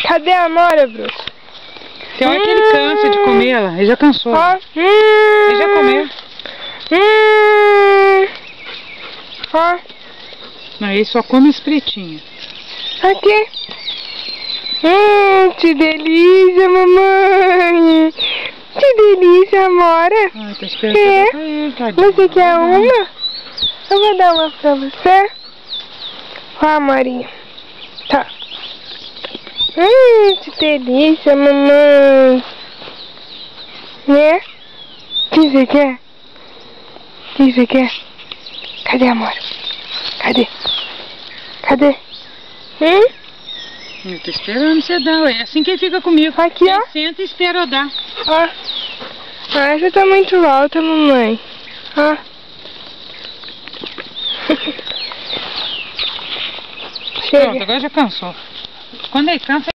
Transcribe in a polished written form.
Cadê a Amora, Bruce? Tem hora que ele cansa de comer ela. Ele já cansou. Ó. Ele já comeu. Ó. Não, ele só come os pretinhos. Aqui. Que delícia, mamãe. Que delícia, Amora. Ai, tô esperando pra ele, tadinho. Você quer uma? Eu vou dar uma pra você. Ó, Maria. Tá. Que delícia, mamãe. Né? O que você quer? O que você quer? Cadê a Amora? Cadê? Cadê? Eu tô esperando você dar, ué. É assim que ele fica comigo. Aqui, ó. Ele senta e espera eu dar. Ó. Ah, essa tá muito alta, mamãe. Ó. Chega. Pronto, agora já cansou. Quando ele cansa,